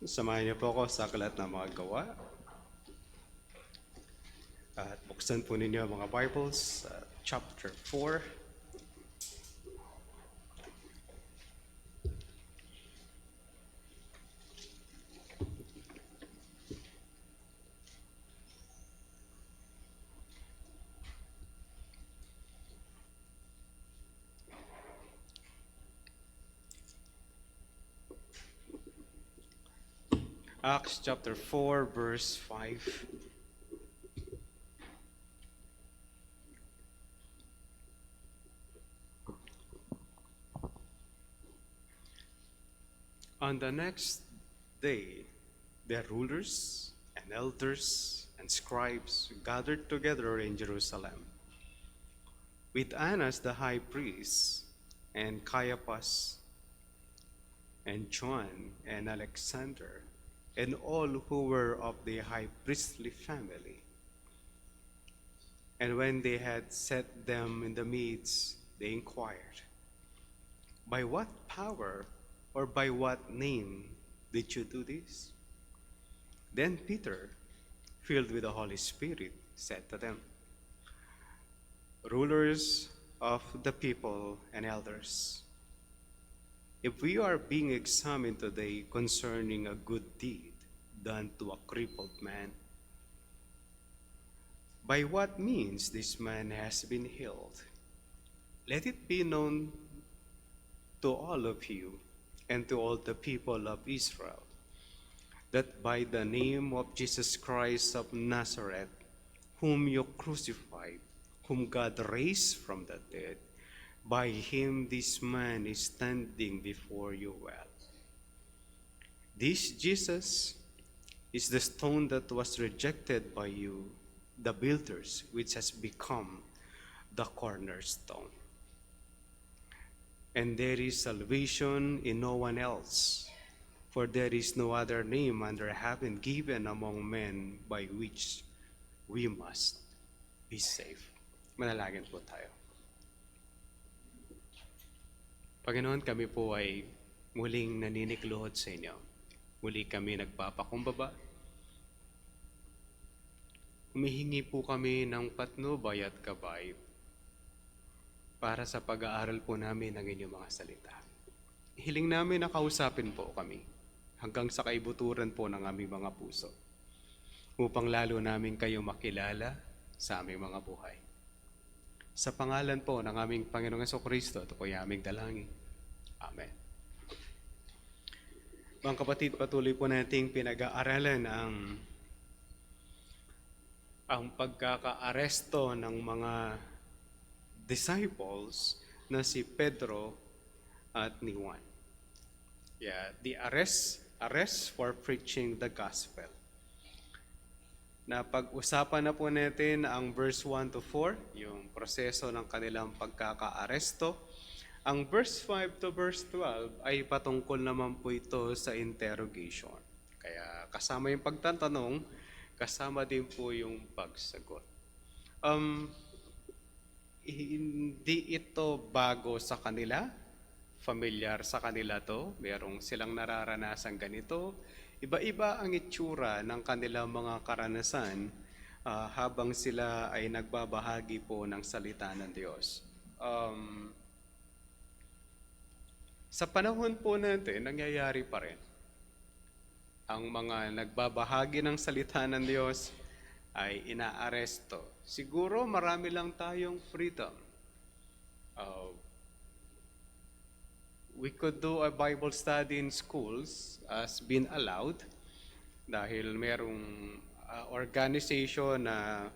Samahan niyo po ako sa aklat ng mga gawa. At buksan po ninyo ang mga Bibles sa chapter 4. Acts chapter 4, verse 5. On the next day, the rulers and elders and scribes gathered together in Jerusalem with Annas the high priest and Caiaphas and John and Alexander and all who were of the high priestly family. And when they had set them in the midst, they inquired, "By what power or by what name did you do this?" Then Peter, filled with the Holy Spirit, said to them, "Rulers of the people and elders, if we are being examined today concerning a good deed done to a crippled man, by what means this man has been healed, let it be known to all of you and to all the people of Israel that by the name of Jesus Christ of Nazareth, whom you crucified, whom God raised from the dead, by him this man is standing before you well. This Jesus is the stone that was rejected by you, the builders, which has become the cornerstone. And there is salvation in no one else, for there is no other name under heaven given among men by which we must be saved." Manalangin po tayo. Panginoon, kami po ay muling naninikluhod sa inyo. Muli kami nagpapakumbaba. Humihingi po kami ng patnubay at gabay para sa pag-aaral po namin ng inyong mga salita. Hiling namin na kausapin po kami hanggang sa kaibuturan po ng aming mga puso upang lalo namin kayo makilala sa aming mga buhay. Sa pangalan po ng aming Panginoong Jesucristo, ito po yung aming dalangin. Amen. Mga kapatid, patuloy po nating pinag-aaralan ang pagkakaaresto ng mga disciples na si Pedro at ni Juan. The arrest for preaching the gospel. Napag-usapan na po natin ang verse 1 to 4, yung proseso ng kanilang pagkakaaresto. Ang verse 5 to verse 12 ay patungkol naman po ito sa interrogation. Kaya kasama yung pagtatanong, kasama din po yung pagsagot. Hindi ito bago sa kanila. Familiar sa kanila to. Merong silang nararanasan ganito. Iba-iba ang itsura ng kanilang mga karanasan habang sila ay nagbabahagi po ng salita ng Diyos. Sa panahon po natin, nangyayari pa rin. Ang mga nagbabahagi ng salita ng Diyos ay inaaresto. Siguro marami lang tayong freedom. We could do a Bible study in schools as been allowed dahil merong organization na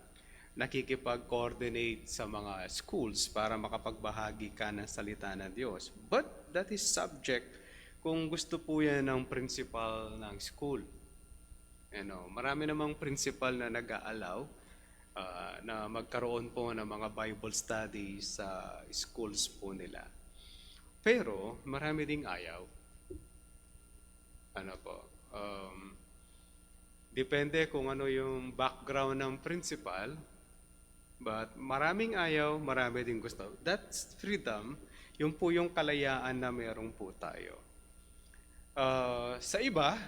nakikipag-coordinate sa mga schools para makapagbahagi ka ng salita ng Diyos. But that is subject kung gusto po yan ng principal ng school. Marami namang principal na nag-aalaw na magkaroon po ng mga Bible study sa schools po nila. Pero marami ding ayaw. Depende kung ano yung background ng principal, but maraming ayaw, marami ding gusto. That's freedom, yung po yung kalayaan na meron po tayo. Sa iba,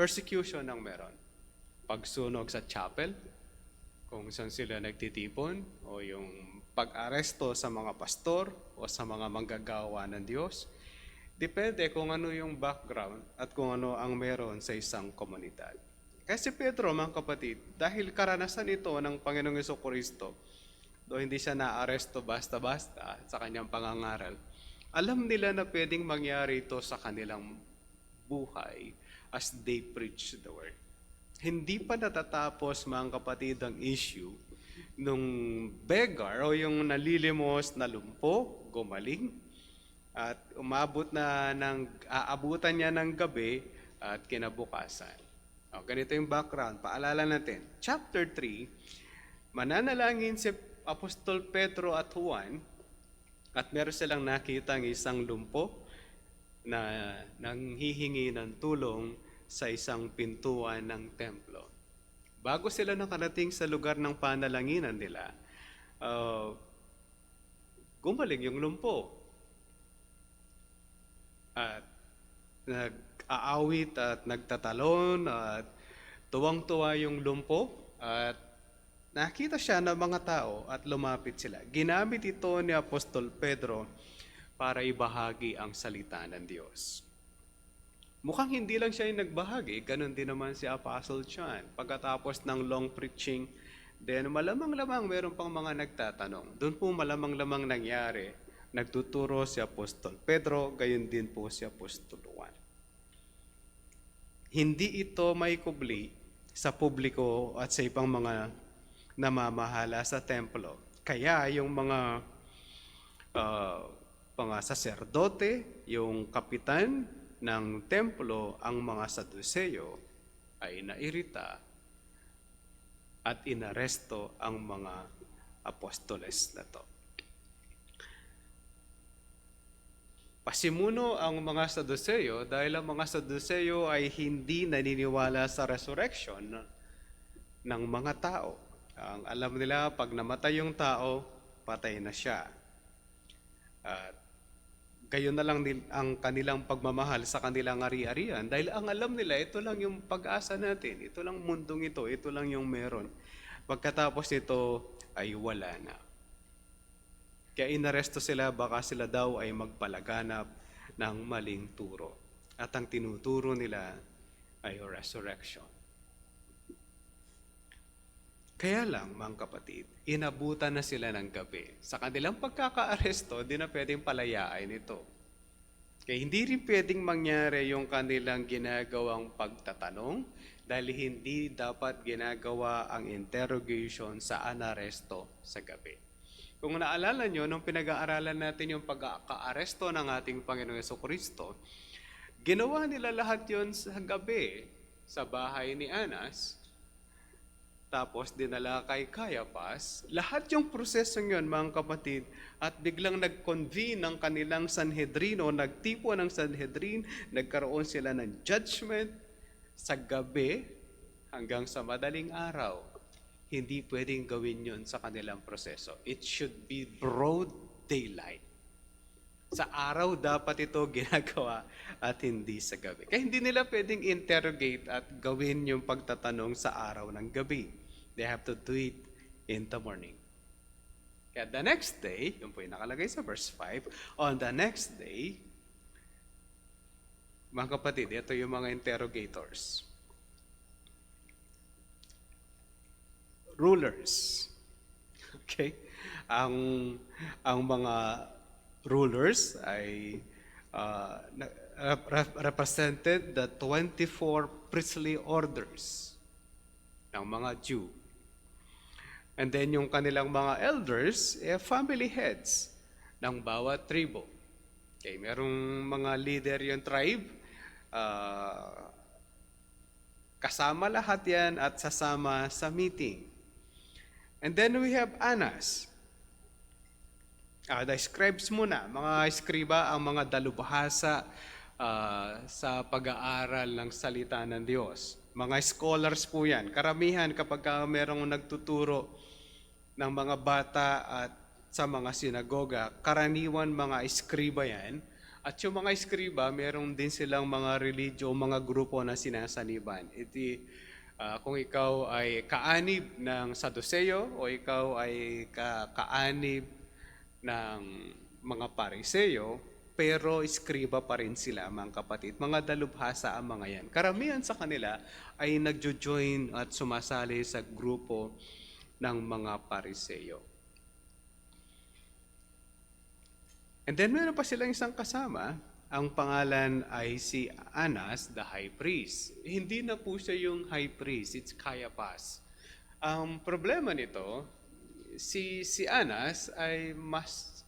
persecution ang meron. Pagsunog sa chapel, kung saan sila nagtitipon, o yung pag-aresto sa mga pastor o sa mga manggagawa ng Diyos. Depende kung ano yung background at kung ano ang meron sa isang komunidad. Kasi Pedro, mga kapatid, dahil karanasan ito ng Panginoong Jesucristo, do hindi siya naaresto basta-basta sa kanyang pangangaral, alam nila na pwedeng mangyari ito sa kanilang buhay as they preach the word. Hindi pa natatapos, mga kapatid, ang issue nung beggar o yung nalilimos na lumpo, gumaling, at aabutan niya ng gabi at kinabukasan. Ganito yung background. Paalala natin. Chapter 3, mananalangin si Apostol Pedro at Juan at meron silang nakitang isang lumpo na nanghihingi ng tulong sa isang pintuan ng templo. Bago sila nakarating sa lugar ng panalanginan nila, gumaling yung lumpo. At nag-aawit at nagtatalon at tuwang-tuwa yung lumpo at nakita siya ng mga tao at lumapit sila. Ginamit ito ni Apostol Pedro para ibahagi ang salita ng Diyos. Mukhang hindi lang siya yung nagbahagi, ganun din naman si Apostle John. Pagkatapos ng long preaching, then malamang-lamang meron pang mga nagtatanong. Doon po malamang-lamang nangyari. Nagtuturo si Apostol Pedro, gayon din po si Apostol Juan. Hindi ito may kubli sa publiko at sa ibang mga namamahala sa templo. Kaya yung mga saserdote, yung kapitan ng templo, ang mga Saduceo ay nairita at inaresto ang mga apostoles na to. Pasimuno ang mga Saduceo dahil ang mga Saduceo ay hindi naniniwala sa resurrection ng mga tao. Ang alam nila, pag namatay yung tao, patay na siya. At gayon na lang din ang kanilang pagmamahal sa kanilang ari-arian dahil ang alam nila, ito lang yung pag-asa natin, ito lang mundong ito lang yung meron. Pagkatapos ito ay wala na. Kaya inaresto sila, baka sila daw ay magpalaganap ng maling turo. At ang tinuturo nila ay resurrection. Kaya lang, mga kapatid, inabutan na sila ng gabi. Sa kanilang pagkakaaresto, di na pwedeng palayain ito. Kaya hindi rin pwedeng mangyari yung kanilang ginagawang pagtatanong dahil hindi dapat ginagawa ang interrogation sa anaresto sa gabi. Kung naalala nyo, nung pinag-aaralan natin yung pagkakaaresto ng ating Panginoong Jesucristo, ginawa nila lahat yon sa gabi sa bahay ni Anas, tapos dinala kay Caiaphas. Lahat yung prosesong yun, mga kapatid, at biglang nag-convene ng kanilang Sanhedrin o nagtipo ng Sanhedrin, nagkaroon sila ng judgment sa gabi hanggang sa madaling araw. Hindi pwedeng gawin yun sa kanilang proseso. It should be broad daylight. Sa araw dapat ito ginagawa at hindi sa gabi. Kaya hindi nila pwedeng interrogate at gawin yung pagtatanong sa araw ng gabi. They have to do it in the morning. Kaya the next day, yun po yung nakalagay sa verse 5, on the next day, mga kapatid, ito yung mga interrogators. Rulers. Okay? Ang mga rulers ay represented the 24 priestly orders ng mga Jew. And then yung kanilang mga elders, family heads ng bawat tribo. Okay, merong mga leader yung tribe, kasama lahat yan at sasama sa meeting. And then we have Annas. The scribes muna, mga eskriba ang mga dalubhasa sa pag-aaral ng salita ng Diyos. Mga scholars po yan. Karamihan kapag merong nagtuturo ng mga bata at sa mga sinagoga, karaniwan mga eskriba yan At yung mga eskriba, meron din silang mga religyo, mga grupo na sinasaniban. Kung ikaw ay kaanib ng Saduceo o ikaw ay kaanib ng mga Pariseo, pero eskriba pa rin sila, mga kapatid. Mga dalubhasa ang mga yan. Karamihan sa kanila ay nagjo-join at sumasali sa grupo ng mga Pariseo. And then meron pa silang isang kasama, ang pangalan ay si Annas, the high priest. Hindi na po siya yung high priest, it's Caiaphas. Ang problema nito, si Annas ay mas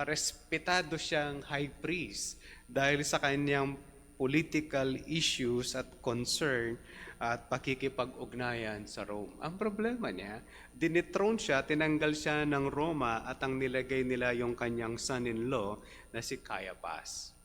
respetado siyang high priest dahil sa kanyang political issues at concern at pakikipag-ugnayan sa Rome. Ang problema niya, dinethrone siya, tinanggal siya ng Roma at ang nilagay nila yung kanyang son-in-law na si Caiaphas.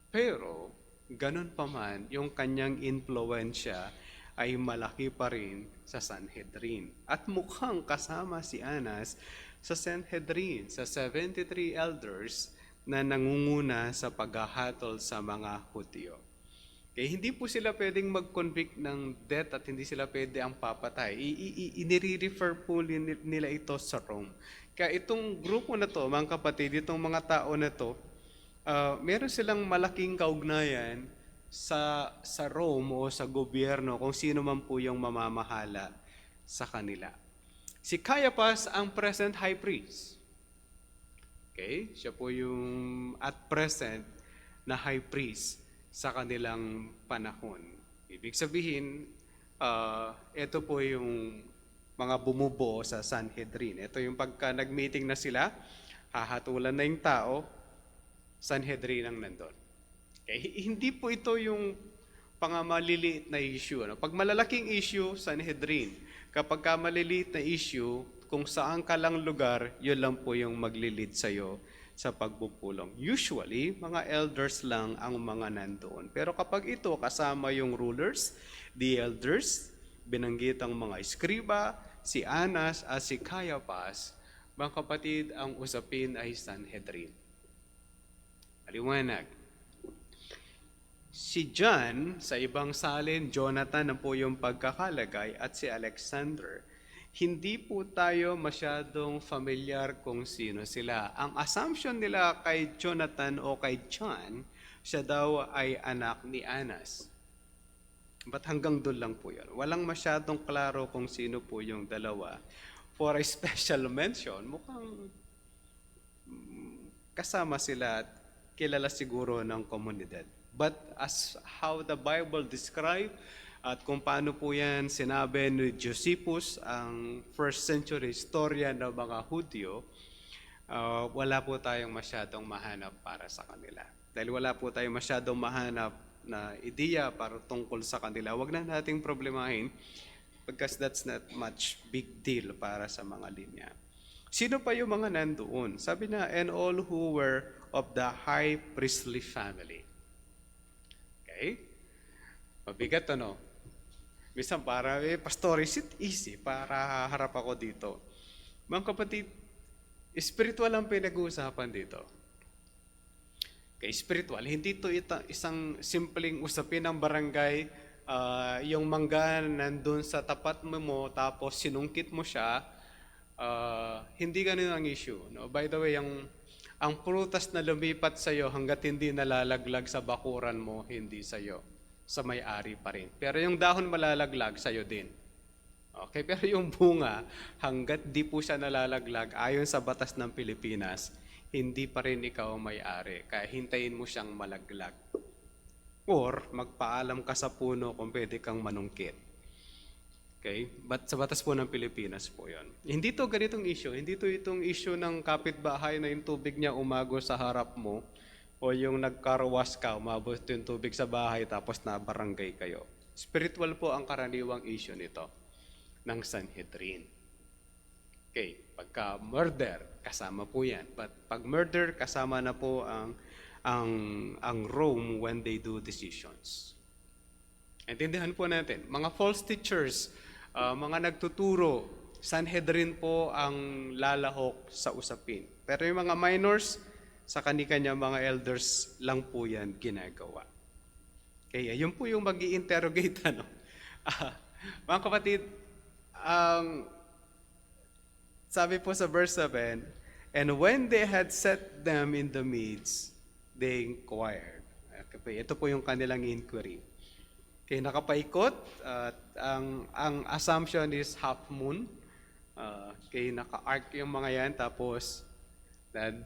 Pero, ganun pa man, yung kanyang influensya ay malaki pa rin sa Sanhedrin. At mukhang kasama si Annas sa Sanhedrin, sa 73 elders na nangunguna sa paghahatol sa mga Hudyo. Kaya hindi po sila pwedeng mag-convict ng death at hindi sila pwede ang papatay. Inire-refer po nila ito sa Rome. Kaya itong grupo na to, mga kapatid, itong mga tao na to, meron silang malaking kaugnayan sa Rome o sa gobyerno kung sino man po yung mamamahala sa kanila. Si Caiaphas ang present high priest. Okay? Siya po yung at present na high priest sa kanilang panahon. Ibig sabihin, ito po yung mga bumubuo sa Sanhedrin. Ito yung pagka nag-meeting na sila, hahatulan na yung tao, Sanhedrin ang nandun. Okay? Hindi po ito yung pangamaliliit na issue. Pag malalaking issue, Sanhedrin. Kapag ka maliliit na issue, kung saan ka lang lugar, yun lang po yung maglilid sa'yo sa pagbupulong. Usually, mga elders lang ang mga nandoon. Pero kapag ito kasama yung rulers, the elders, binanggit ang mga eskriba, si Annas at si Caiaphas, mga kapatid, ang usapin ay Sanhedrin. Maliwanag. Si John, sa ibang salin, Jonathan ang po yung pagkakalagay at si Alexander. Hindi po tayo masyadong familiar kung sino sila. Ang assumption nila kay Jonathan o kay John, siya daw ay anak ni Annas. But hanggang doon lang po yun. Walang masyadong klaro kung sino po yung dalawa. For a special mention, mukhang kasama sila at kilala siguro ng komunidad. But as how the Bible describe at kung paano po yan sinabi ni Josephus, ang first century historian ng mga Hudyo, wala po tayong masyadong mahanap para sa kanila. Dahil wala po tayong masyadong mahanap na ideya para tungkol sa kanila, wag na nating problemahin because that's not much big deal para sa mga linya. Sino pa yung mga nandoon? Sabi na, and all who were of the high priestly family. Okay? Mabigat ano? Minsan para, pastor, is it easy para harap ako dito? Mga kapatid, spiritual ang pinag-uusapan dito. Okay, spiritual. Hindi ito isang simpleng usapin ng barangay, yung mangga nandun sa tapat mo, tapos sinungkit mo siya, hindi ganun ang issue. No? By the way, ang prutas na lumipat sa'yo hanggat hindi nalalaglag sa bakuran mo, hindi sa'yo. Sa may-ari pa rin. Pero yung dahon malalaglag, sa'yo din. Okay, pero yung bunga, hanggat di po siya nalalaglag, ayon sa batas ng Pilipinas, hindi pa rin ikaw may-ari. Kaya hintayin mo siyang malaglag. Or magpaalam ka sa puno kung pwede kang manungkit. Okay? But sa batas po ng Pilipinas po yon. Hindi to ganitong issue. Hindi to itong issue ng kapitbahay na yung tubig niya umago sa harap mo o yung nagkarwas ka, umabot yung tubig sa bahay tapos na barangay kayo. Spiritual po ang karaniwang issue nito ng Sanhedrin. Okay, pagka murder, kasama po yan. But pag murder, kasama na po ang Rome when they do decisions. Intindihan po natin, mga false teachers, mga nagtuturo, Sanhedrin po ang lalahok sa usapin. Pero yung mga minors, Sa kani-kanya mga elders lang po yan ginagawa. Kaya yun po yung mag-i-interrogate, ano. Ah, mga kapatid, ang sabi po sa verse 7, and when they had set them in the midst, they inquired. Okay, ito po yung kanilang inquiry. Kaya nakapaikot, at ang assumption is half moon. Kaya naka-arc yung mga yan, tapos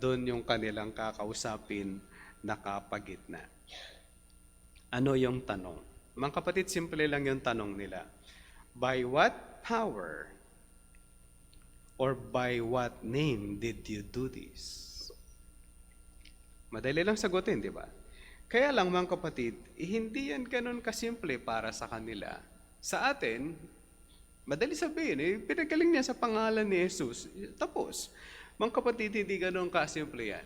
doon yung kanilang kakausapin nakapagitna. Ano yung tanong? Mga kapatid, simple lang yung tanong nila. By what power or by what name did you do this? Madali lang sagutin, di ba? Kaya lang mga kapatid, hindi yan ganun kasimple para sa kanila. Sa atin, madali sabihin, pinagaling niya sa pangalan ni Jesus. Tapos, mga kapatid, hindi ganun kasimple yan.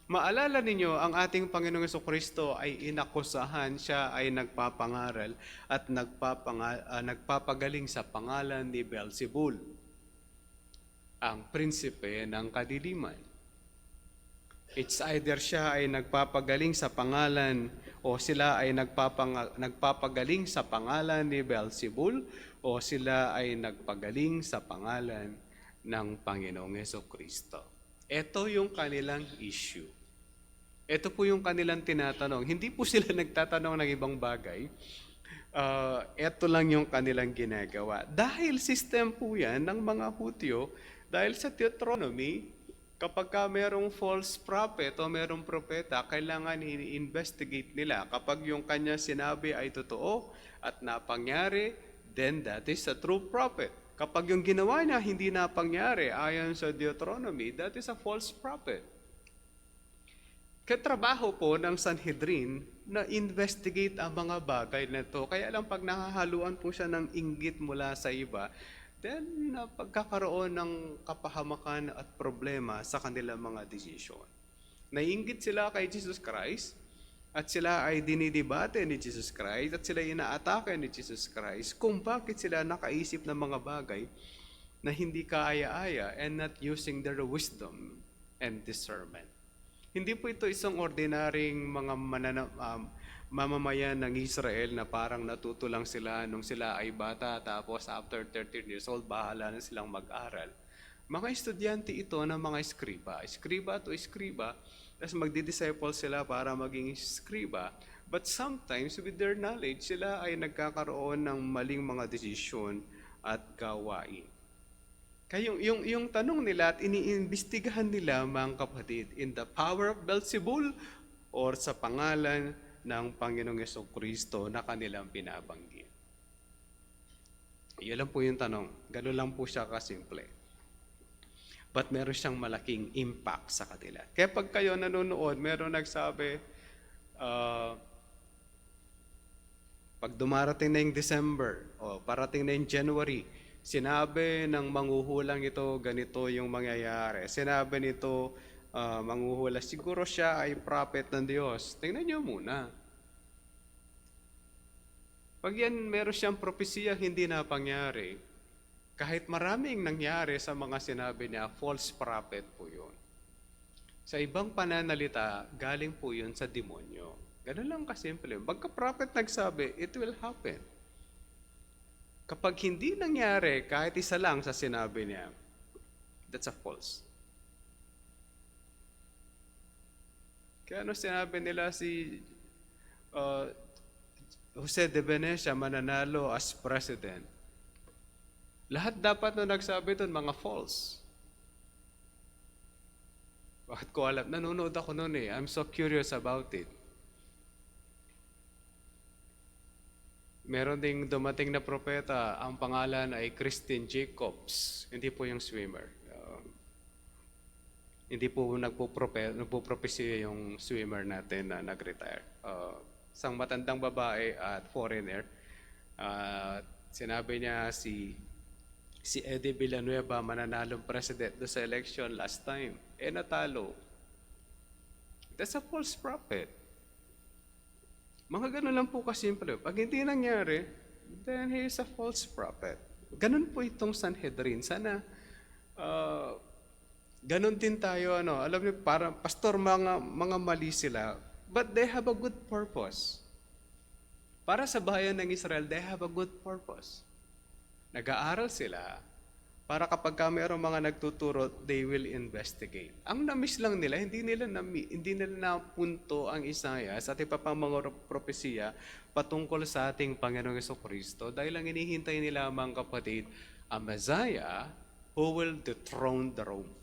Maalala ninyo, ang ating Panginoong Jesucristo ay inakusahan, siya ay nagpapangaral at nagpapagaling sa pangalan ni Beelzebul, ang prinsipe ng kadiliman. It's either siya ay nagpapagaling sa pangalan o sila ay nagpapagaling sa pangalan ni Beelzebul o sila ay nagpagaling sa pangalan ng Panginoong Jesucristo. Ito yung kanilang issue. Ito po yung kanilang tinatanong. Hindi po sila nagtatanong ng ibang bagay. Ito lang yung kanilang ginagawa. Dahil system po yan ng mga Hudyo, dahil sa Deuteronomy, kapag merong false prophet o merong propeta, kailangan i-investigate nila. Kapag yung kanya sinabi ay totoo at napangyari, then that is a true prophet. Kapag yung ginawa niya hindi napangyari ayon sa Deuteronomy, that is a false prophet. Katrabaho po ng Sanhedrin na investigate ang mga bagay na ito. Kaya lang pag nahahaluan po siya ng inggit mula sa iba, then pagkakaroon ng kapahamakan at problema sa kanilang mga desisyon. Naiinggit sila kay Jesus Christ at sila ay dinidebate ni Jesus Christ at sila inaatake ni Jesus Christ kung bakit sila nakaisip ng mga bagay na hindi kaaya-aya and not using their wisdom and discernment. Hindi po ito isang ordinaryong mga mamamayan ng Israel na parang natuto lang sila nung sila ay bata tapos after 13 years old, bahala na silang mag-aral. Mga estudyante ito ng mga eskriba to eskriba, tapos magdi-disciple sila para maging eskriba. But sometimes with their knowledge, sila ay nagkakaroon ng maling mga desisyon at gawain. Kaya yung tanong nila at iniimbestigahan nila, mga kapatid, in the power of Beelzebul or sa pangalan ng Panginoong Jesucristo na kanilang binabanggit. Iyon lang po yung tanong. Ganun lang po siya kasimple. But meron siyang malaking impact sa kanila. Kaya pag kayo nanonood, meron nagsabi, pag dumarating na yung December o parating na yung January, sinabi ng manghuhulang ito, ganito yung mangyayari. Sinabi nito, manghuhula, siguro siya ay prophet ng Diyos. Tingnan niyo muna. Pag yan meron siyang propesya hindi napangyari, kahit maraming nangyari sa mga sinabi niya, false prophet po yun. Sa ibang pananalita, galing po yun sa demonyo. Ganun lang kasimple. Pagka-prophet nagsabi, it will happen. Kapag hindi nangyari, kahit isa lang sa sinabi niya, that's a false. Kaya ano sinabi nila si Jose de Venecia mananalo as president? Lahat dapat na nagsabi doon, mga false. Bakit ko alam? Nanonood ako noon eh. I'm so curious about it. Meron ding dumating na propeta, ang pangalan ay Christine Jacobs. Hindi po yung swimmer. Hindi po nagpo-propesya yung swimmer natin na nag-retire. Isang matandang babae at foreigner. Sinabi niya si Eddie Villanueva mananalong president do sa election last time. Natalo. That's a false prophet. Mga ganun lang po kasimple. Pag hindi nangyari, then he is a false prophet. Ganun po itong Sanhedrin. Sana Ganon din tayo, alam niyo, parang, pastor, mga mali sila, but they have a good purpose. Para sa bayan ng Israel, they have a good purpose. Nag-aaral sila para kapag mayroong mga nagtuturo, they will investigate. Ang na-miss lang nila, hindi nila napunto ang Isaias at iba pang mga propesiya patungkol sa ating Panginoong Jesucristo dahil ang hinihintay nila, mga kapatid, a Messiah who will dethrone the Rome.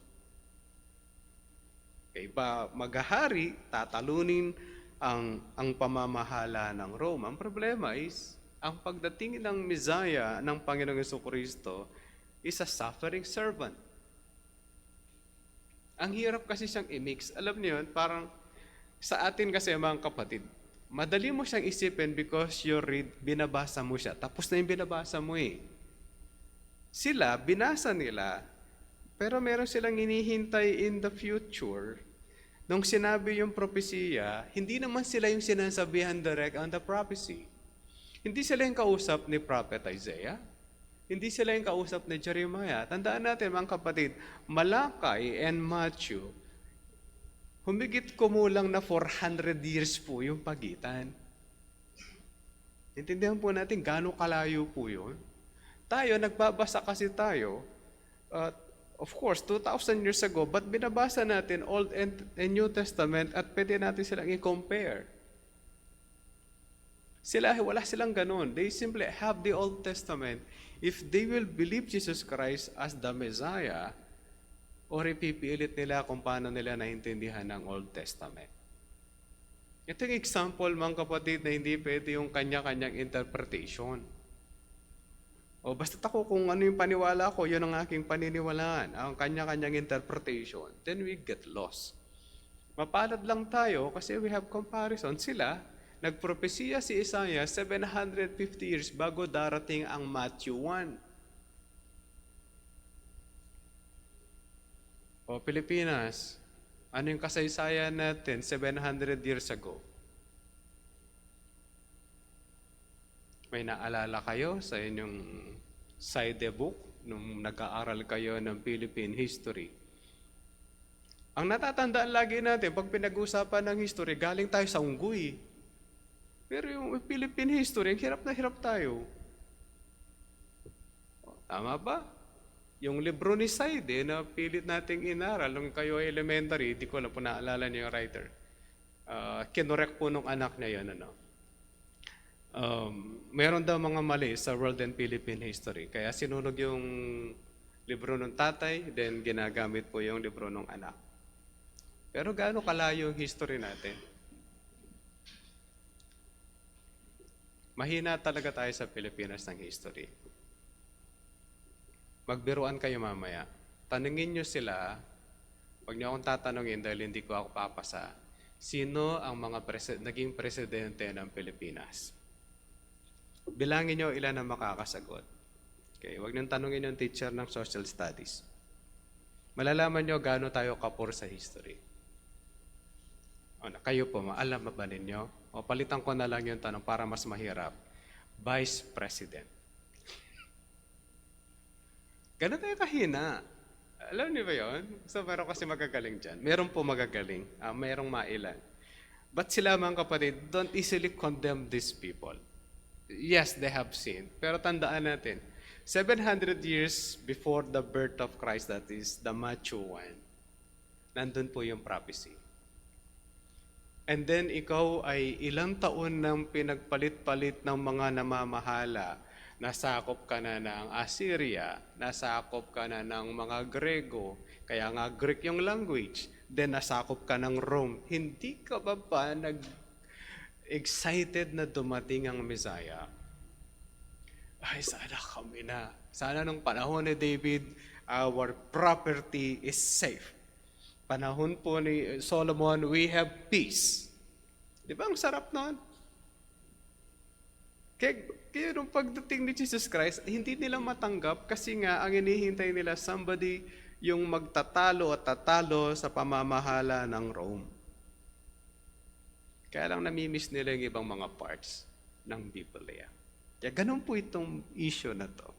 Okay, maghahari, tatalunin ang pamamahala ng Rome. Ang problema is, ang pagdating ng Messiah ng Panginoong Jesucristo is a suffering servant. Ang hirap kasi siyang i-mix. Alam niyo yun, parang sa atin kasi mga kapatid, madali mo siyang isipin because you read, binabasa mo siya. Tapos na yung binabasa mo eh. Sila, binasa nila, pero meron silang hinihintay in the future. Nung sinabi yung propesiya, hindi naman sila yung sinasabihan direct on the prophecy. Hindi sila yung kausap ni Prophet Isaiah. Hindi sila yung kausap ni Jeremiah. Tandaan natin mga kapatid, Malakay and Matthew, humigit kumulang na 400 years po yung pagitan. Intindihan po natin gaano kalayo po yun. Tayo, nagbabasa kasi tayo, of course, 2,000 years ago, but binabasa natin Old and New Testament at pwede natin silang i-compare. Wala silang ganun. They simply have the Old Testament. If they will believe Jesus Christ as the Messiah, or ipipilit nila kung paano nila naintindihan ng Old Testament. Ito yung example, mga kapatid, na hindi pwede yung kanya-kanyang interpretation. O basta ako kung ano yung paniwala ko, yun ang aking paniniwalaan, ang kanya-kanyang interpretation, then we get lost. Mapalad lang tayo kasi we have comparison. Sila, nagpropesiya si Isaiah 750 years bago darating ang Matthew 1. O Pilipinas, ano yung kasaysayan natin 700 years ago? May naalala kayo sa inyong side book nung nag-aaral kayo ng Philippine history? Ang natatandaan lagi natin, pag pinag-usapan ng history, galing tayo sa unggoy. Pero yung Philippine history, hirap na hirap tayo. Tama ba? Yung libro ni Saide na pilit nating inaral nung kayo ay elementary, di ko alam po naalala niyo yung writer. Kinorek po nung anak niya yun. Meron daw mga mali sa World and Philippine History. Kaya sinunog yung libro ng tatay, then ginagamit po yung libro ng anak. Pero gaano kalayo yung history natin? Mahina talaga tayo sa Pilipinas ng history. Magbiruan kayo mamaya. Tanungin nyo sila, huwag nyo akong tatanungin dahil hindi ko ako papasa, sino ang mga naging presidente ng Pilipinas? Bilangin nyo ilan ang makakasagot. Okay, huwag nyo tanungin yung teacher ng social studies. Malalaman nyo gaano tayo kapur sa history. Kayo po, alam ba ninyo? O palitan ko na lang yung tanong para mas mahirap. Vice President. Ganun tayo kahina. Alam niyo ba yun? So, meron kasi magagaling dyan. Meron po magagaling. Merong mailan. But sila mga kapatid, don't easily condemn these people. Yes, they have sinned. Pero tandaan natin, 700 years before the birth of Christ, that is the Matthew 1, nandun po yung prophecy. And then ikaw ay ilang taon nang pinagpalit-palit ng mga namamahala. Nasakop ka na ng Assyria, nasakop ka na ng mga Grego, kaya nga Greek yung language. Then nasakop ka ng Rome. Hindi ka ba excited na dumating ang Messiah? Ay, sana kami na. Sana nung panahon ni David, our property is safe. Panahon po ni Solomon, we have peace. Di ba ang sarap noon? Kaya nung pagdating ni Jesus Christ, hindi nila matanggap kasi nga ang hinihintay nila somebody yung magtatalo at tatalo sa pamamahala ng Rome. Kaya lang namimiss nila yung ibang mga parts ng Biblia. Kaya ganun po itong issue na to.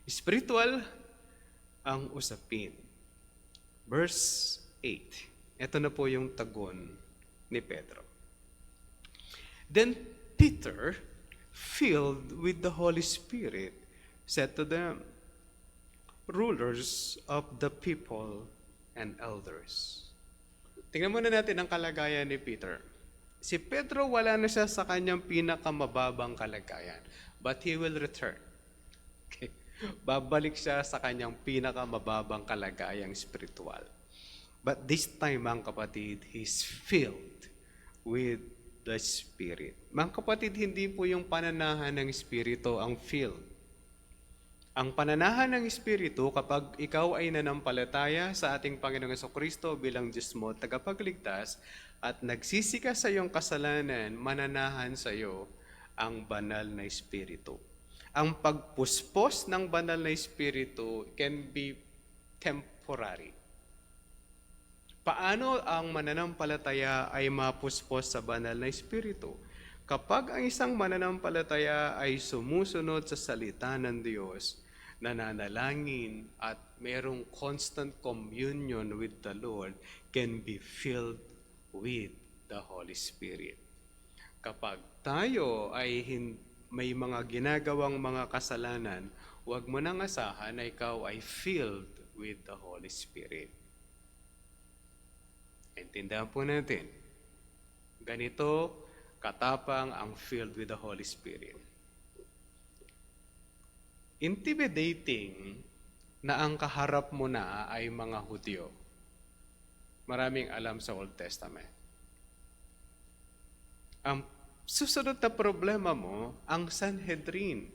Spiritual ang usapin. Verse 8. Ito na po yung tagon ni Pedro. Then Peter, filled with the Holy Spirit, said to them, rulers of the people and elders. Tingnan muna natin ang kalagayan ni Peter. Si Pedro, wala na siya sa kanyang pinakamababang kalagayan, but he will return. Okay. Babalik siya sa kanyang pinakamababang kalagayang spiritual. But this time, mga kapatid, he's filled with the Spirit. Mga kapatid, hindi po yung pananahan ng Espiritu ang filled. Ang pananahan ng Espiritu, kapag ikaw ay nanampalataya sa ating Panginoong Jesucristo bilang Diyos mo, tagapagligtas, at nagsisika sa iyong kasalanan, mananahan sa iyo ang banal na Espiritu. Ang pagpuspos ng banal na Espiritu can be temporary. Paano ang mananampalataya ay mapuspos sa banal na Espiritu? Kapag ang isang mananampalataya ay sumusunod sa salita ng Diyos, nananalangin at merong constant communion with the Lord, can be filled with the Holy Spirit. Kapag tayo ay may mga ginagawang mga kasalanan, huwag mo nang asahan na ikaw ay filled with the Holy Spirit. Intindihan po natin, ganito katapang ang filled with the Holy Spirit. Intimidating na ang kaharap mo na ay mga Hudyo. Maraming alam sa Old Testament. Ang susunod na problema mo, ang Sanhedrin.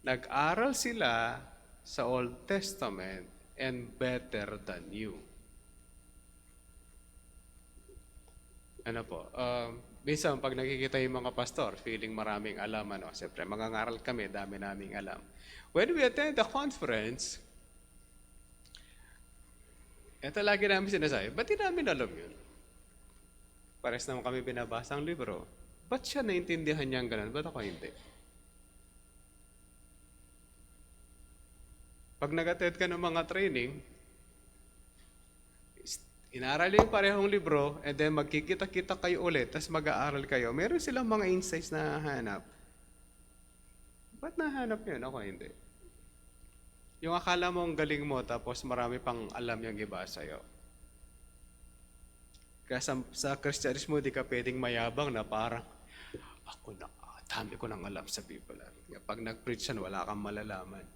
Nag-aral sila sa Old Testament and better than you. Ano po? Minsan, pag nakikita yung mga pastor, feeling maraming alam. Siyempre, mangangaral kami, dami naming alam. When we attend the conference, ito lagi namin sinasabi, ba't di namin alam yun? Pares naman kami binabasa ang libro. Ba't siya naintindihan niya ang ganun? Ba't ako hindi? Pag nag-attend ka ng mga training, inaral yung parehong libro, and then magkikita-kita kayo ulit, tapos mag-aaral kayo. Meron silang mga insights na hahanap. Ba't nahanap yun? Ako hindi. Yung akala mo ang galing mo, tapos marami pang alam yung iba sa'yo. Kaya sa Kristyanismo, di ka pwedeng mayabang na parang, ako na, dami ko nang alam sa Biblia. Pag nag-preach yan, wala kang malalaman.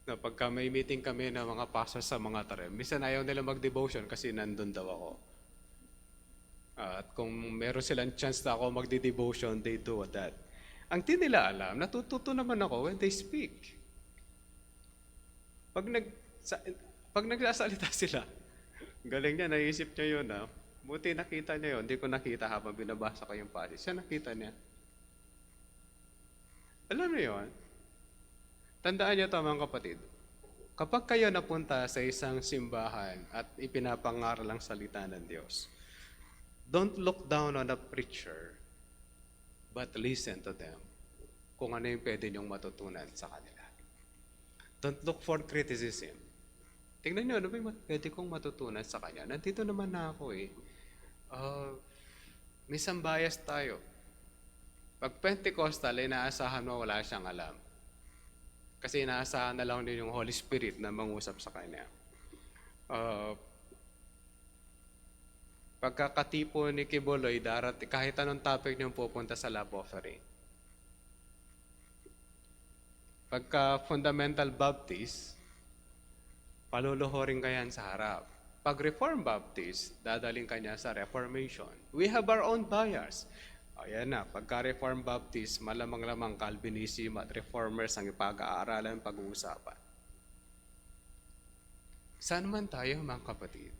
Na pagka may meeting kami ng mga pastor sa mga tarem, minsan ayaw nila mag-devotion kasi nandun daw ako. At kung meron silang chance na ako magdi-devotion, they do that. Ang di nila alam, natututo naman ako when they speak. Pag nagsasalita sila, galing niya, naisip niya yun. Buti nakita niya yun, hindi ko nakita habang binabasa ko yung passage. Siya nakita niya. Alam niyo yun? Tandaan niyo ito, mga kapatid. Kapag kayo napunta sa isang simbahan at ipinapangaral ang salita ng Diyos, don't look down on a preacher, but listen to them kung ano yung pwede niyong matutunan sa kanila. Don't look for criticism. Tingnan niyo, ano ba yung pwede kong matutunan sa kanya? Nandito naman na ako eh. Minsan bias tayo. Pag Pentecostal, inaasahan mo wala siyang alam. Kasi inaasahan na lang din yung Holy Spirit na mangusap sa kanya. Pagkakatipo ni Kibuloy, kahit anong topic niyong pupunta sa love offering. Pagka fundamental Baptist, paluluhorin ka yan sa harap. Pag Reformed Baptist, dadaling ka niya sa Reformation. We have our own bias. Ayan na, pagka Reformed Baptist, malamang-lamang Calvinism at Reformers ang ipag-aaralan, pag-uusapan. Saan man tayo, mga kapatid?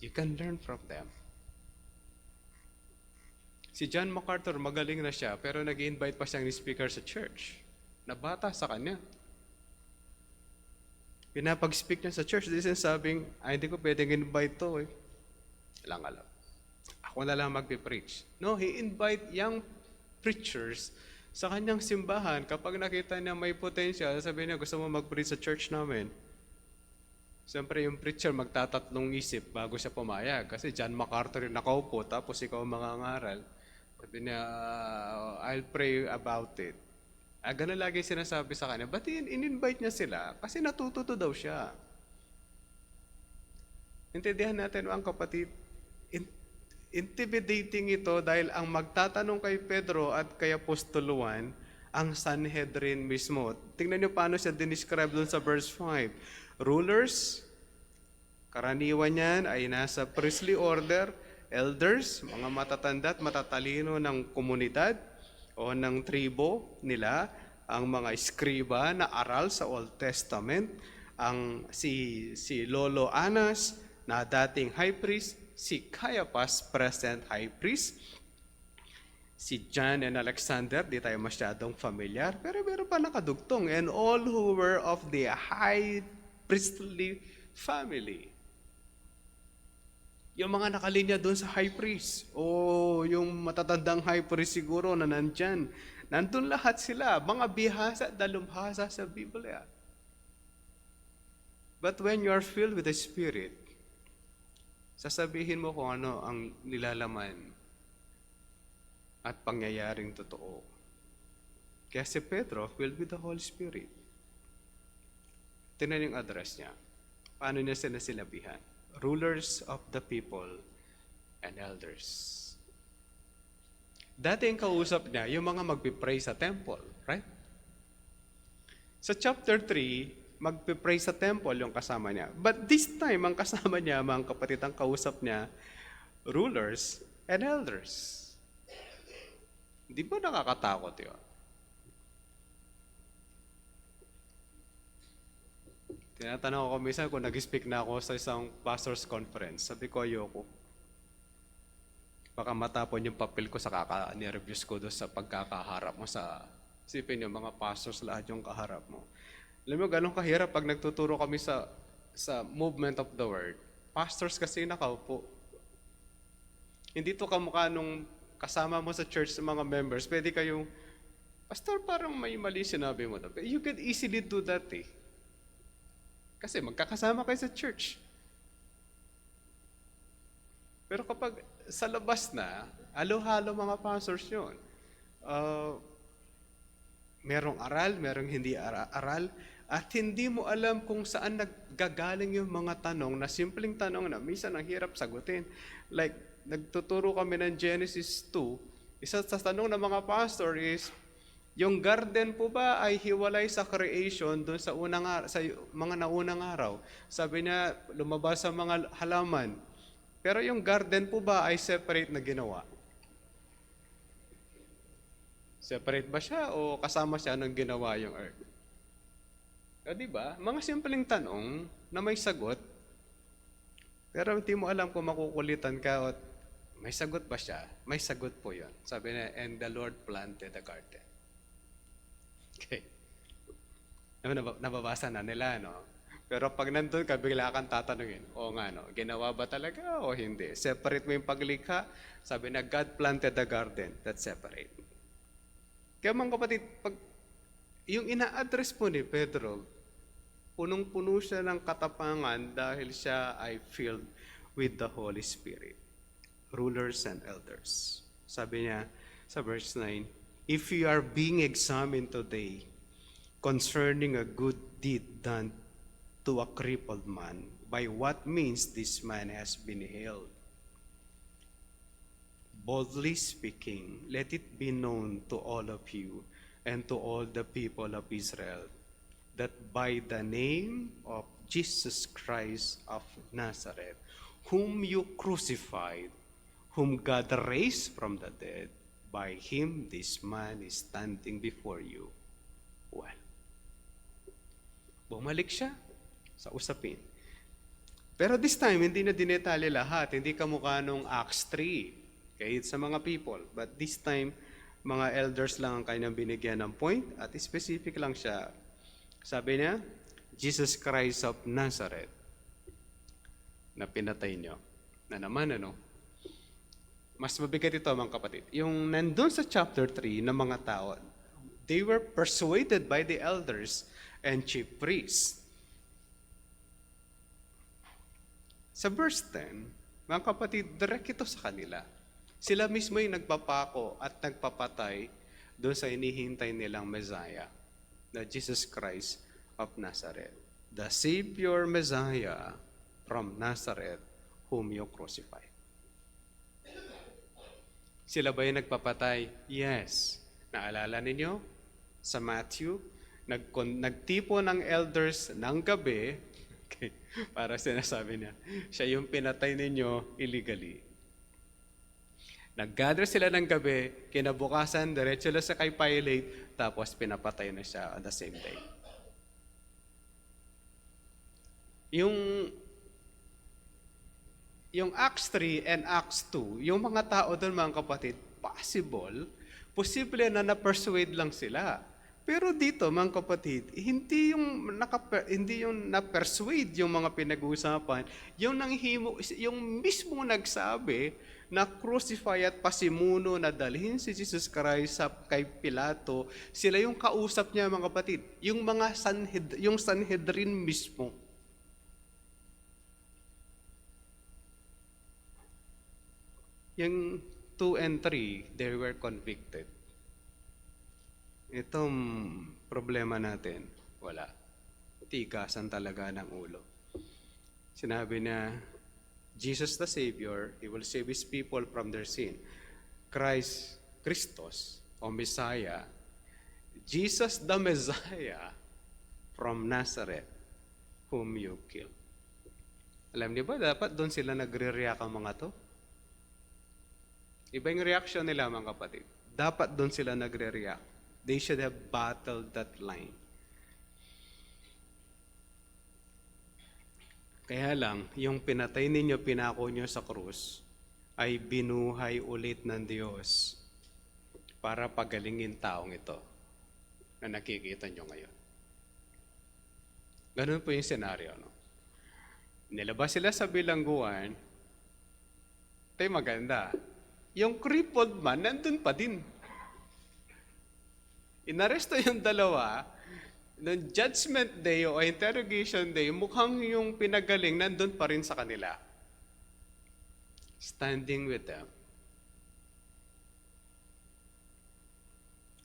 You can learn from them. Si John MacArthur, magaling na siya, pero nag-invite pa siyang speaker sa church. Nabata sa kanya. Pinapag-speak niya sa church, din sabing, hindi ko pwedeng invite to eh. Walang alam. Ako na lang magpipreach. No, he invite young preachers Sa kanyang simbahan, kapag nakita niya may potential, sabi niya, gusto mo mag-preach sa church namin? Siyempre, yung preacher magtatatlong isip bago siya pumayag. Kasi John MacArthur yung nakaupo, tapos ikaw ang mangangaral. Sabi niya, I'll pray about it. Ganun lagi sinasabi sa kanya. Ba't in-invite niya sila? Kasi natututo daw siya. Intindihan natin ang kapatid, intimidating ito dahil ang magtatanong kay Pedro at kay Apostol Juan, ang Sanhedrin mismo. Tingnan niyo paano siya dinescribe doon sa verse 5. Rulers, karaniwan yan ay nasa priestly order, elders, mga matatanda at matatalino ng komunidad o ng tribo nila, ang mga eskriba na aral sa Old Testament, ang si Lolo Anas na dating high priest, si Caiaphas, present high priest, si John and Alexander, di tayo masyadong familiar, pero meron pa nakadugtong, and all who were of the high priestly family. Yung mga nakalinya doon sa high priest, o yung matatandang high priest siguro na nandyan, nandun lahat sila, mga bihasa, dalubhasa sa Biblia. But when you are filled with the Spirit, sasabihin mo kung ano ang nilalaman at pangyayaring totoo. Kaya si Pedro, filled with the Holy Spirit. Tingnan yung address niya. Paano niya sinabihan? Rulers of the people and elders. Dati ang kausap niya, yung mga magpipray sa temple, right? Sa chapter 3, magpipray sa temple yung kasama niya. But this time, ang kasama niya, mga kapatid, ang kausap niya, rulers and elders. Di ba nakakatakot yun? Tinatanong ako minsan kung nag-speak na ako sa isang pastor's conference. Sabi ko, ayoko. Baka matapon yung papel ko sa kaka-nervous ko doon sa pagkakaharap mo sa isipin yung mga pastors lahat yung kaharap mo. Alam mo, ganun kahirap pag nagtuturo kami sa movement of the word. Pastors kasi nakaupo. Hindi to kamukha nung kasama mo sa church sa mga members. Pwede kayong, Pastor, parang may mali sinabi mo. You can easily do that eh. Kasi magkakasama kayo sa church. Pero kapag sa labas na, halo-halo mga pastors yun. Merong aral, merong hindi aral, at hindi mo alam kung saan naggagaling yung mga tanong na simpleng tanong na minsan ang hirap sagutin. Like, nagtuturo kami ng Genesis 2, isa sa tanong ng mga pastor is, yung garden po ba ay hiwalay sa creation doon sa sa mga naunang araw? Sabi niya, lumabas sa mga halaman. Pero yung garden po ba ay separate na ginawa? Separate ba siya o kasama siya nung ginawa yung earth? Diba? Mga simpleng tanong na may sagot, pero hindi mo alam kung makukulitan ka o may sagot ba siya? May sagot po yun. Sabi niya, and the Lord planted a garden. Okay. Nababasa na nila, no? Pero pag nandun ka, bigla kang tatanungin, o nga, no? Ginawa ba talaga o hindi? Separate mo yung paglikha. Sabi na, God planted the garden. That's separate. Kaya mga kapatid, pag yung ina-address po ni Pedro, punong-puno siya ng katapangan dahil siya ay filled with the Holy Spirit. Rulers and elders. Sabi niya sa verse 9, if you are being examined today concerning a good deed done to a crippled man, by what means this man has been healed? Boldly speaking, let it be known to all of you and to all the people of Israel that by the name of Jesus Christ of Nazareth, whom you crucified, whom God raised from the dead, by him this man is standing before you well. Bumalik siya sa usapin. Pero this time, hindi na dinetalye lahat. Hindi kamukha nung Acts 3. Okay, sa mga people. But this time, mga elders lang ang kanyang binigyan ng point at specific lang siya. Sabi niya, Jesus Christ of Nazareth na pinatay niyo. Na naman, ano? Mas mabigat ito, mga kapatid. Yung nandun sa chapter 3 ng mga tao, They were persuaded by the elders and chief priests. Sa verse 10, mga kapatid, direct ito sa kanila. Sila mismo yung nagpapako at nagpapatay doon sa inihintay nilang Messiah, na Jesus Christ of Nazareth. The Savior Messiah from Nazareth whom you crucified. Sila ba yung nagpapatay? Yes. Naalala ninyo? Sa Matthew, nagtipo ng elders ng gabi, okay, para sinasabi niya, siya yung pinatay ninyo illegally. Nag-gather sila ng gabi, kinabukasan, diretso lang sa kay Pilate, tapos pinapatay na siya on the same day. Yung Acts 3 and Acts 2, yung mga tao doon, mga kapatid, posible na na-persuade lang sila. Pero dito, mga kapatid, hindi yung na-persuade yung mga pinag-uusapan, yung mismo nagsabi na crucify at pasimuno na dalhin si Jesus Christ kay Pilato, sila yung kausap niya, mga kapatid, yung Sanhedrin mismo. Yung 2 and 3, they were convicted. Itong problema natin, wala. Tigasan talaga ng ulo. Sinabi na, Jesus the Savior, He will save His people from their sin. Christos, o Messiah, Jesus the Messiah from Nazareth, whom you killed. Alam niyo ba, dapat doon sila nagre-react ang mga to? Iba yung reaction nila, mga kapatid. Dapat doon sila nagre-react. They should have battled that line. Kaya lang, yung pinatay ninyo, pinako nyo sa krus, ay binuhay ulit ng Diyos para pagalingin taong ito na nakikita nyo ngayon. Ganun po yung senaryo. No? Nilabas sila sa bilangguan, tayo maganda. Yung crippled man, nandun pa din. Inaresto yung dalawa, noong judgment day o interrogation day, mukhang yung pinagaling nandun pa rin sa kanila. Standing with them.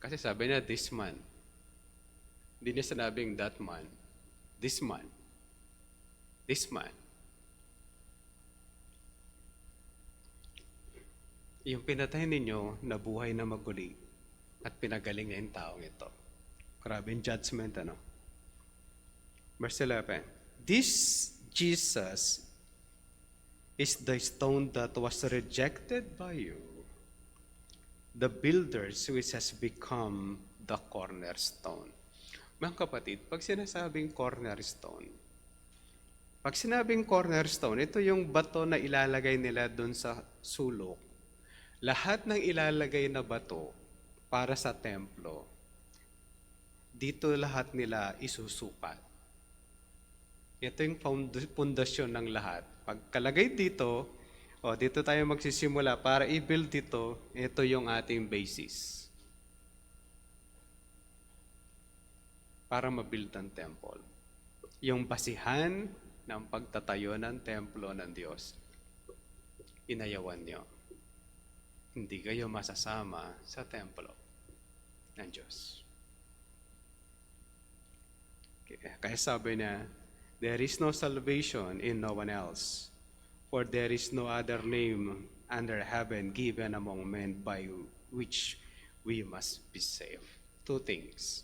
Kasi sabi niya, this man. Hindi niya sinabing that man. This man. This man. Yung pinatay ninyo, nabuhay na maguli at pinagaling niya yung taong ito. Grabe yung judgment, ano? Verse 11. This Jesus is the stone that was rejected by you, the builders, which has become the cornerstone. Mga kapatid, pag sinasabing cornerstone, ito yung bato na ilalagay nila doon sa sulok. Lahat ng ilalagay na bato para sa templo, dito lahat nila isusukat. Ito yung pundasyon ng lahat. Pagkalagay dito, dito tayo magsisimula para i-build ito yung ating basis. Para ma-build ang temple. Yung basihan ng pagtatayo ng templo ng Diyos. Inayawan nyo. Hindi kayo masasama sa templo ng Diyos. Kaya sabi niya, there is no salvation in no one else, for there is no other name under heaven given among men by which we must be saved. Two things.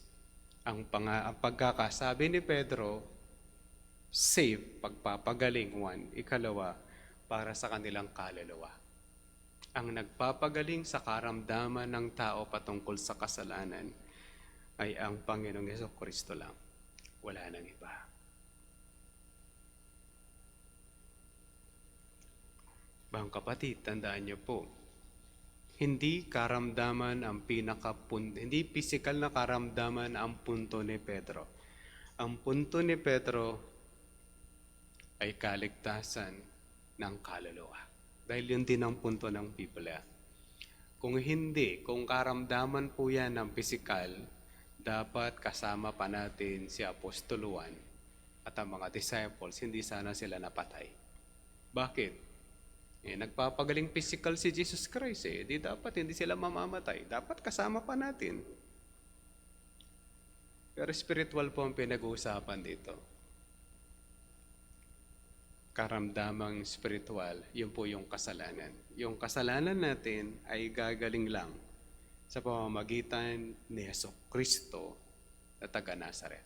Ang pagkakasabi ni Pedro, save, pagpapagaling, one. Ikalawa, para sa kanilang kaluluwa. Ang nagpapagaling sa karamdaman ng tao patungkol sa kasalanan ay ang Panginoong Jesucristo lang. Wala nang iba. Mga kapatid, tandaan niyo po, hindi karamdaman ang hindi physical na karamdaman ang punto ni Pedro. Ang punto ni Pedro ay kaligtasan ng kaluluwa. Dahil yun din ang punto ng Biblia. Kung karamdaman po yan ng physical, dapat kasama pa natin si Apostol Juan at ang mga disciples, hindi sana sila napatay. Bakit? Nagpapagaling physical si Jesus Christ di dapat hindi sila mamamatay. Dapat kasama pa natin. Pero spiritual po ang pinag-uusapan dito. Karamdamang spiritual, yun po yung kasalanan. Yung kasalanan natin ay gagaling lang sa pamamagitan ni Jesucristo na taga Nazaret.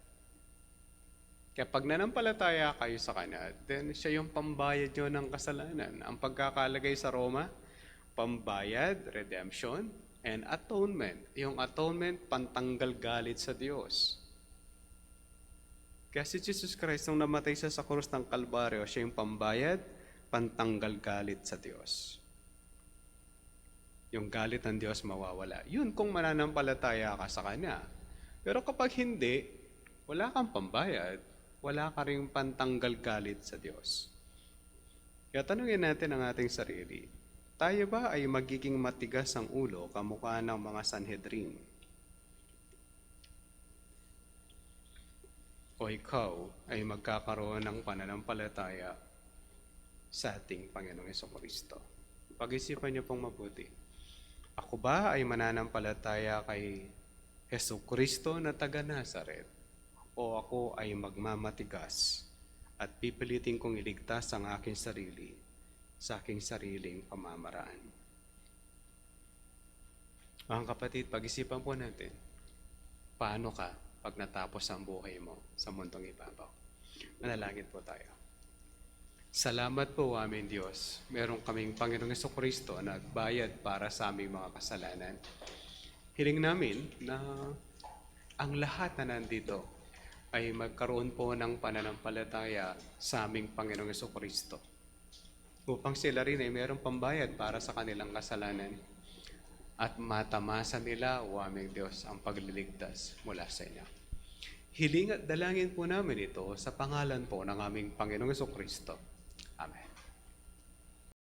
Kaya pag nanampalataya kayo sa Kanya, then siya yung pambayad nyo ng kasalanan. Ang pagkakalagay sa Roma, pambayad, redemption, and atonement. Yung atonement, pantanggal galit sa Diyos. Kaya si Jesus Christ, nung namatay siya sa krus ng Kalbaryo, siya yung pambayad, pantanggal galit sa Diyos. Yung galit ng Diyos mawawala. Yun kung mananampalataya ka sa Kanya. Pero kapag hindi, wala kang pambayad, wala ka ring pantanggal galit sa Diyos. Kaya tanungin natin ang ating sarili, tayo ba ay magiging matigas ang ulo kamukha ng mga Sanhedrin? O ikaw ay magkakaroon ng pananampalataya sa ating Panginoong Jesucristo? Pag-isipan niyo pong mabuti. Ako ba ay mananampalataya kay Jesucristo na taga Nazaret? O ako ay magmamatigas at pipilitin kong iligtas ang aking sarili sa aking sariling pamamaraan? Mga kapatid, pag-isipan po natin, paano ka pag natapos ang buhay mo sa mundong ibabaw? Manalangin po tayo. Salamat po aming Diyos. Meron kaming Panginoong Jesucristo na nagbayad para sa aming mga kasalanan. Hiling namin na ang lahat na nandito ay magkaroon po ng pananampalataya sa aming Panginoong Jesucristo, upang sila rin ay mayroong pambayad para sa kanilang kasalanan at matamasa nila, o aming Diyos, ang pagliligtas mula sa inyo. Hiling at dalangin po namin ito sa pangalan po ng aming Panginoong Jesucristo.